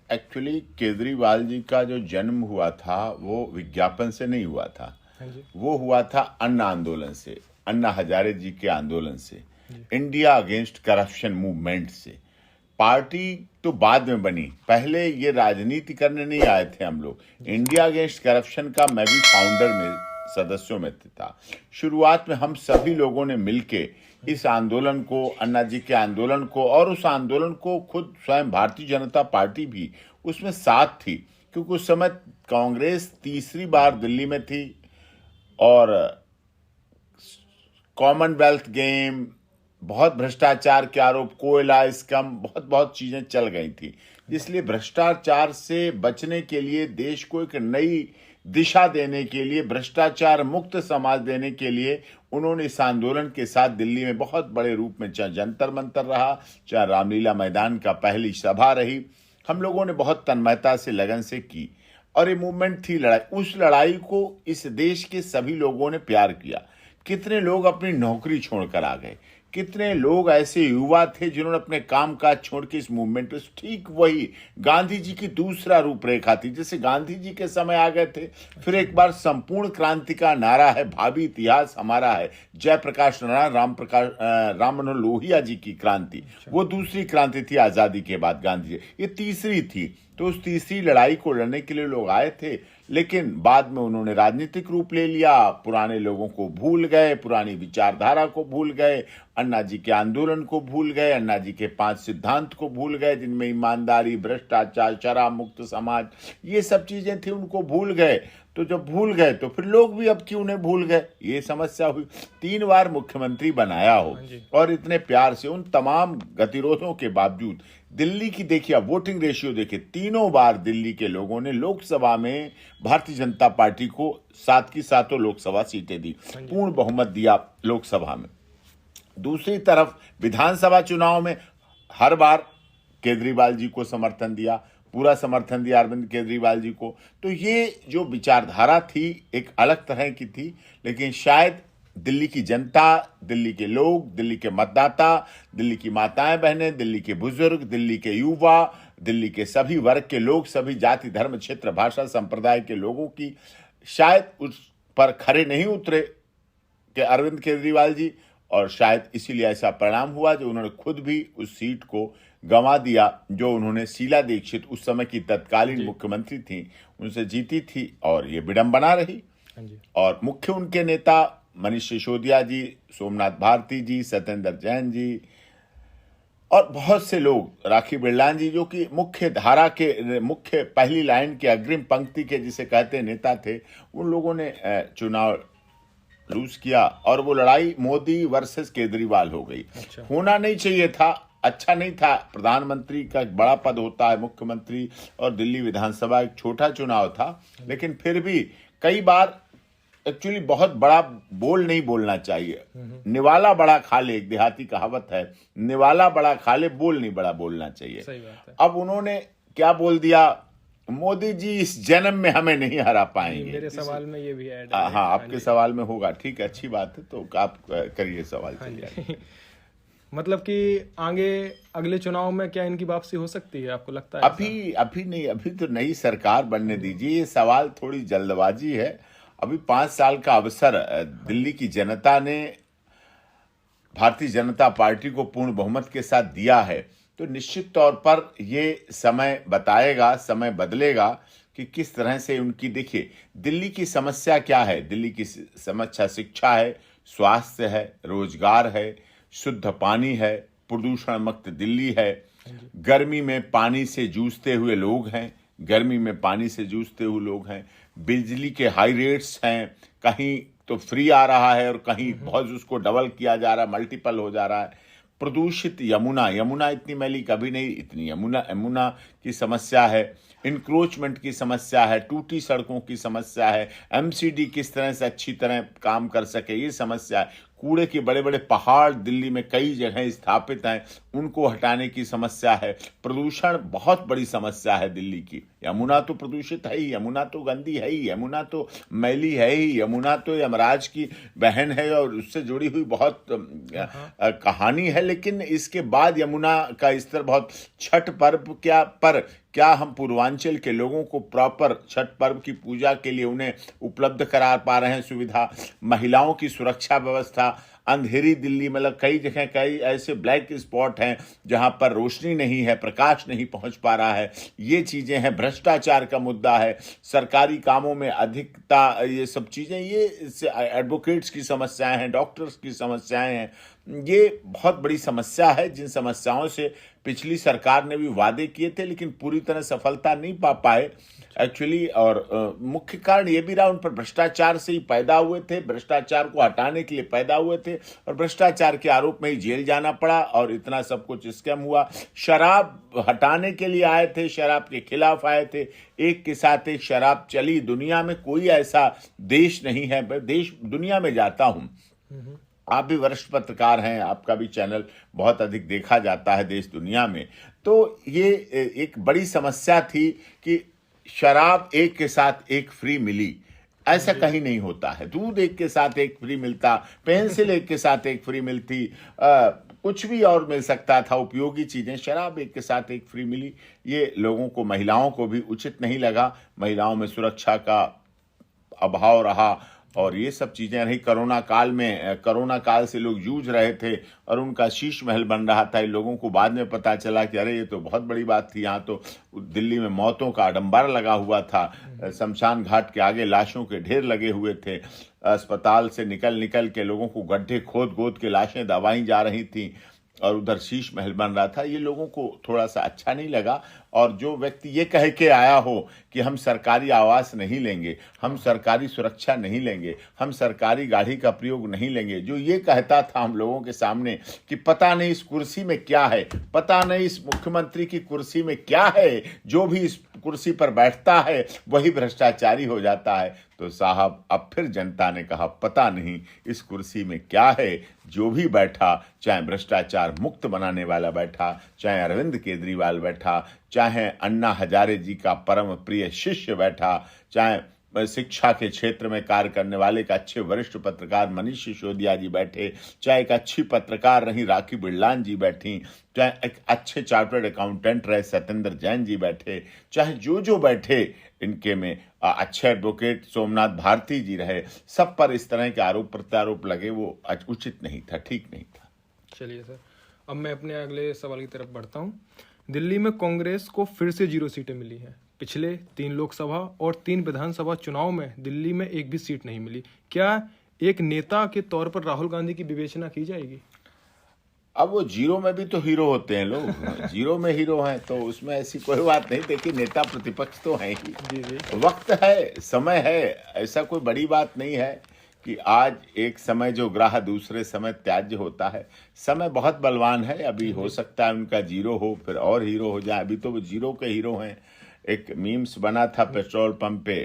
Actually Kejriwal ji का जो जन्म हुआ था वो विज्ञापन से नहीं हुआ था। हाँ जी। वो हुआ था अन्ना आंदोलन से, अन्ना हजारे जी के आंदोलन से, इंडिया अगेंस्ट करप्शन मूवमेंट से। पार्टी तो बाद में बनी, पहले ये राजनीति करने नहीं आए थे हम लोग। इंडिया अगेंस्ट करप्शन का मैं भी फाउंडर में सदस्यों में था। शुरुआत में हम सभी लोगों ने मिलके इस आंदोलन को, अन्ना जी के आंदोलन को, और उस आंदोलन को खुद स्वयं भारतीय जनता पार्टी भी उसमें साथ थी, क्योंकि उस समय कांग्रेस तीसरी बार दिल्ली में थी और कॉमनवेल्थ गेम, बहुत भ्रष्टाचार के आरोप, कोयला स्कम, बहुत बहुत चीजें चल गई थी। इसलिए भ्रष्टाचार से बचने के लिए, देश को एक नई दिशा देने के लिए, भ्रष्टाचार मुक्त समाज देने के लिए उन्होंने इस आंदोलन के साथ दिल्ली में बहुत बड़े रूप में, चाहे जंतर मंतर रहा, चाहे रामलीला मैदान का पहली सभा रही, हम लोगों ने बहुत तन्मयता से, लगन से की। और ये मूवमेंट थी, लड़ाई। उस लड़ाई को इस देश के सभी लोगों ने प्यार किया। कितने लोग अपनी नौकरी छोड़कर आ गए, कितने लोग ऐसे युवा थे जिन्होंने अपने काम काज छोड़ के इस मूवमेंट में, ठीक वही गांधी जी की दूसरा रूपरेखा थी। जैसे गांधी जी के समय आ गए थे, फिर एक बार संपूर्ण क्रांति का नारा है, भावी इतिहास हमारा है, जयप्रकाश नारायण, राम मनोहर लोहिया जी की क्रांति, वो दूसरी क्रांति थी आजादी के बाद गांधी जी, ये तीसरी थी। तो उस तीसरी लड़ाई को लड़ने के लिए लोग आए थे, लेकिन बाद में उन्होंने राजनीतिक रूप ले लिया, पुराने लोगों को भूल गए, पुरानी विचारधारा को भूल गए, अन्ना जी के आंदोलन को भूल गए, अन्ना जी के 5 सिद्धांत को भूल गए, जिनमें ईमानदारी, भ्रष्टाचार, शराब मुक्त समाज, ये सब चीजें थी, उनको भूल गए। तो जब भूल गए तो फिर लोग भी अब क्यों नहीं भूल गए, ये समस्या हुई। 3 बार मुख्यमंत्री बनाया हो और इतने प्यार से, उन तमाम गतिरोधों के बावजूद दिल्ली की देखिए, आप वोटिंग रेशियो देखिए, 3 बार दिल्ली के लोगों ने लोकसभा में भारतीय जनता पार्टी को 7 की 7 लोकसभा सीटें दी, पूर्ण बहुमत दिया लोकसभा में। दूसरी तरफ विधानसभा चुनाव में हर बार केजरीवाल जी को समर्थन दिया, पूरा समर्थन दिया अरविंद केजरीवाल जी को। तो ये जो विचारधारा थी एक अलग तरह की थी, लेकिन शायद दिल्ली की जनता, दिल्ली के लोग, दिल्ली के मतदाता, दिल्ली की माताएं बहनें, दिल्ली के बुजुर्ग, दिल्ली के युवा, दिल्ली के सभी वर्ग के लोग, सभी जाति, धर्म, क्षेत्र, भाषा, संप्रदाय के लोगों की शायद उस पर खरे नहीं उतरे कि अरविंद केजरीवाल जी, और शायद इसीलिए ऐसा परिणाम हुआ जो उन्होंने खुद भी उस सीट को गंवा दिया, जो उन्होंने शीला दीक्षित, उस समय की तत्कालीन मुख्यमंत्री थी, उनसे जीती थी, और ये विडंबना रही। और मुख्य उनके नेता मनीष सिसोदिया जी, सोमनाथ भारती जी, सत्येंद्र जैन जी और बहुत से लोग, राखी बिरलान जी, जो कि मुख्य धारा के, मुख्य पहली लाइन के, अग्रिम पंक्ति के जिसे कहते हैं नेता थे, उन लोगों ने चुनाव लूज किया और वो लड़ाई मोदी वर्सेस केजरीवाल हो गई। होना नहीं चाहिए था, अच्छा नहीं था। प्रधानमंत्री का एक बड़ा पद होता है, मुख्यमंत्री, और दिल्ली विधानसभा एक छोटा चुनाव था, लेकिन फिर भी कई बार एक्चुअली बहुत बड़ा बोल नहीं बोलना चाहिए। निवाला बड़ा खा ले, एक देहाती कहावत है, निवाला बड़ा खा ले, बोल नहीं बड़ा बोलना चाहिए। सही बात है। अब उन्होंने क्या बोल दिया, मोदी जी इस जन्म में हमें नहीं हरा पाएंगे। मेरे सवाल में ये भी ऐड है। हाँ, आपके सवाल में होगा, ठीक है, अच्छी बात है, तो आप करिए सवाल। चलिए। मतलब कि आगे अगले चुनाव में क्या इनकी वापसी हो सकती है, आपको लगता है? अभी नहीं, अभी तो नई सरकार बनने दीजिए। ये सवाल थोड़ी जल्दबाजी है। अभी 5 साल का अवसर दिल्ली की जनता ने भारतीय जनता पार्टी को पूर्ण बहुमत के साथ दिया है, तो निश्चित तौर पर ये समय बताएगा, समय बदलेगा कि किस तरह से उनकी, देखिए दिल्ली की समस्या क्या है। दिल्ली की समस्या शिक्षा है, स्वास्थ्य है, रोजगार है, शुद्ध पानी है, प्रदूषण मुक्त दिल्ली है, गर्मी में पानी से जूझते हुए लोग हैं, गर्मी में पानी से जूझते हुए लोग हैं, बिजली के हाई रेट्स हैं, कहीं तो फ्री आ रहा है और कहीं बहुत उसको डबल किया जा रहा है, मल्टीपल हो जा रहा है। प्रदूषित यमुना इतनी मैली कभी नहीं, इतनी यमुना की समस्या है, इंक्रोचमेंट की समस्या है, टूटी सड़कों की समस्या है, एमसीडी किस तरह से अच्छी तरह काम कर सके, ये समस्या है। कूड़े के बड़े बड़े पहाड़ दिल्ली में कई जगह स्थापित हैं, उनको हटाने की समस्या है। प्रदूषण बहुत बड़ी समस्या है दिल्ली की। यमुना तो प्रदूषित है ही, यमुना तो गंदी है ही, यमुना तो मैली है ही, यमुना तो यमराज की बहन है और उससे जुड़ी हुई बहुत कहानी है। लेकिन इसके बाद यमुना का स्तर बहुत, छठ पर्व क्या हम पूर्वांचल के लोगों को प्रॉपर छठ पर्व की पूजा के लिए उन्हें उपलब्ध करा पा रहे हैं सुविधा? महिलाओं की सुरक्षा व्यवस्था, अंधेरी दिल्ली, मतलब कई जगह कई ऐसे ब्लैक स्पॉट हैं जहां पर रोशनी नहीं है, प्रकाश नहीं पहुंच पा रहा है। ये चीजें हैं। भ्रष्टाचार का मुद्दा है, सरकारी कामों में अधिकता, ये सब चीजें, ये एडवोकेट्स की समस्याएं हैं, डॉक्टर्स की समस्याएं हैं। ये बहुत बड़ी समस्या है जिन समस्याओं से पिछली सरकार ने भी वादे किए थे लेकिन पूरी तरह सफलता नहीं पा पाए एक्चुअली। और मुख्य कारण ये भी रहा, उन पर भ्रष्टाचार से ही पैदा हुए थे, भ्रष्टाचार को हटाने के लिए पैदा हुए थे और भ्रष्टाचार के आरोप में ही जेल जाना पड़ा और इतना सब कुछ स्कैम हुआ। शराब हटाने के लिए आए थे, शराब के खिलाफ आए थे, एक के साथ एक शराब चली। दुनिया में कोई ऐसा देश नहीं है, देश दुनिया में जाता हूं, आप भी वरिष्ठ पत्रकार हैं, आपका भी चैनल बहुत अधिक देखा जाता है देश दुनिया में। तो ये एक बड़ी समस्या थी कि शराब एक के साथ एक फ्री मिली, ऐसा कहीं नहीं होता है। दूध एक के साथ एक फ्री मिलता, पेंसिल एक के साथ एक फ्री मिलती, कुछ भी और मिल सकता था उपयोगी चीजें, शराब एक के साथ एक फ्री मिली। ये लोगों को, महिलाओं को भी उचित नहीं लगा, महिलाओं में सुरक्षा का अभाव रहा और ये सब चीजें रही। कोरोना काल से लोग जूझ रहे थे और उनका शीश महल बन रहा था। लोगों को बाद में पता चला कि अरे ये तो बहुत बड़ी बात थी, यहाँ तो दिल्ली में मौतों का आडंबर लगा हुआ था, शमशान घाट के आगे लाशों के ढेर लगे हुए थे, अस्पताल से निकल के लोगों को गड्ढे खोद के लाशें दबाई जा रही थी और उधर शीश महल बन रहा था। ये लोगों को थोड़ा सा अच्छा नहीं लगा। और जो व्यक्ति ये कह के आया हो कि हम सरकारी आवास नहीं लेंगे, हम सरकारी सुरक्षा नहीं लेंगे, हम सरकारी गाड़ी का प्रयोग नहीं लेंगे, जो ये कहता था हम लोगों के सामने कि पता नहीं इस कुर्सी में क्या है, पता नहीं इस मुख्यमंत्री की कुर्सी में क्या है, जो भी इस कुर्सी पर बैठता है वही भ्रष्टाचारी हो जाता है, तो साहब अब फिर जनता ने कहा पता नहीं इस कुर्सी में क्या है, जो भी बैठा, चाहे भ्रष्टाचार मुक्त बनाने वाला बैठा, चाहे अरविंद केजरीवाल बैठा, चाहे अन्ना हजारे जी का परम प्रिय शिष्य बैठा, चाहे शिक्षा के क्षेत्र में कार्य करने वाले एक अच्छे वरिष्ठ पत्रकार मनीष सिसोदिया जी बैठे, चाहे एक अच्छी पत्रकार रही राखी बिरलान जी बैठी, चाहे एक अच्छे चार्टर्ड अकाउंटेंट रहे सत्येंद्र जैन जी बैठे, चाहे जो बैठे इनके में अच्छे एडवोकेट सोमनाथ भारती जी रहे, सब पर इस तरह के आरोप प्रत्यारोप लगे, वो उचित नहीं था, ठीक नहीं था। चलिए सर, अब मैं अपने अगले सवाल की तरफ बढ़ता हूँ। दिल्ली में कांग्रेस को फिर से 0 सीटें मिली हैं। पिछले 3 लोकसभा और 3 विधानसभा चुनाव में दिल्ली में एक भी सीट नहीं मिली। क्या एक नेता के तौर पर राहुल गांधी की विवेचना की जाएगी? अब वो 0 में भी तो हीरो होते हैं लोग, 0 में हीरो हैं, तो उसमें ऐसी कोई बात नहीं। देखिए, नेता प्रतिपक्ष तो है ही, जी। वक्त है, समय है, ऐसा कोई बड़ी बात नहीं है कि आज एक समय जो ग्राह दूसरे समय त्याज्य होता है। समय बहुत बलवान है, अभी हो सकता है उनका 0 हो फिर और हीरो हो जाए, अभी तो वो 0 के हीरो हैं। एक मीम्स बना था, पेट्रोल पंप पे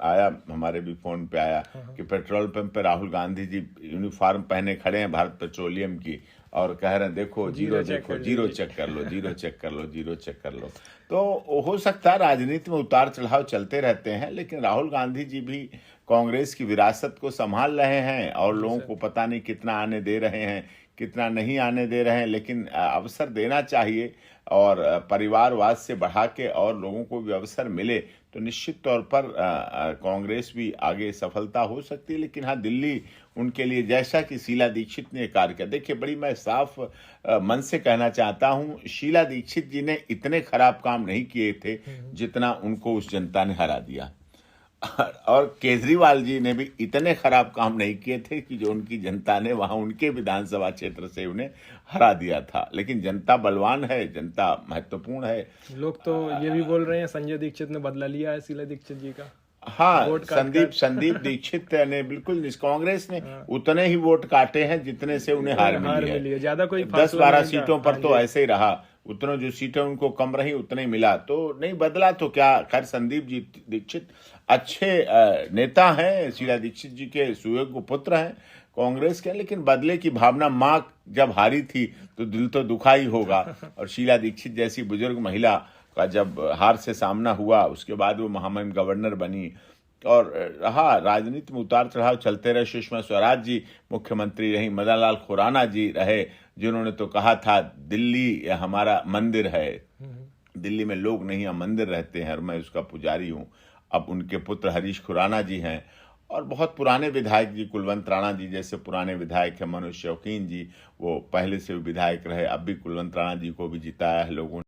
आया, हमारे भी फोन पे आया कि पेट्रोल पंप पे राहुल गांधी जी यूनिफॉर्म पहने खड़े हैं भारत पेट्रोलियम की और कह रहे हैं देखो जीरो चेक कर लो, जीरो चेक कर लो, जीरो चेक कर लो। तो हो सकता है राजनीति में उतार चढ़ाव चलते रहते हैं, लेकिन राहुल गांधी जी भी कांग्रेस की विरासत को संभाल रहे हैं और लोगों को पता नहीं कितना आने दे रहे हैं, कितना नहीं आने दे रहे हैं, लेकिन अवसर देना चाहिए और परिवारवाद से बढ़ा के और लोगों को भी अवसर मिले तो निश्चित तौर पर कांग्रेस भी आगे सफलता हो सकती है। लेकिन हाँ, दिल्ली उनके लिए, जैसा कि शीला दीक्षित ने कार्य किया, देखिए बड़ी मैं साफ मन से कहना चाहता हूँ, शीला दीक्षित जी ने इतने खराब काम नहीं किए थे जितना उनको उस जनता ने हरा दिया, और केजरीवाल जी ने भी इतने खराब काम नहीं किए थे कि जो उनकी जनता ने वहां उनके विधानसभा क्षेत्र से उन्हें हरा दिया था। लेकिन जनता बलवान है, जनता महत्वपूर्ण है। लोग तो ये भी बोल रहे हैं संजय दीक्षित ने बदला लिया है शीला दीक्षित जी का। हाँ, संदीप दीक्षित ने बिल्कुल, कांग्रेस ने उतने ही वोट काटे हैं जितने से उन्हें हार मिली है। ज्यादा कोई 10-12 सीटों पर तो ऐसे ही रहा, उतना जो सीटें उनको कम रही उतने ही मिला, तो नहीं बदला तो क्या। खैर, संदीप जी दीक्षित अच्छे नेता हैं, शीला दीक्षित जी के सुयोग्य पुत्र हैं, कांग्रेस के, लेकिन बदले की भावना, माँ जब हारी थी तो दिल तो दुखा ही होगा। और शीला दीक्षित जैसी बुजुर्ग महिला का जब हार से सामना हुआ, उसके बाद वो महामहिम गवर्नर बनी और रहा राजनीति में उतार चढ़ाव चलते रहे। सुषमा स्वराज जी मुख्यमंत्री रही, मदन लाल खुराना जी रहे, जिन्होंने तो कहा था दिल्ली हमारा मंदिर है, दिल्ली में लोग नहीं हम मंदिर रहते हैं और मैं उसका पुजारी हूँ। अब उनके पुत्र हरीश खुराना जी हैं और बहुत पुराने विधायक जी, कुलवंत राणा जी जैसे पुराने विधायक हैं, मनोज शौकीन जी वो पहले से विधायक रहे, अब भी कुलवंत राणा जी को भी जिताया है लोगों ने।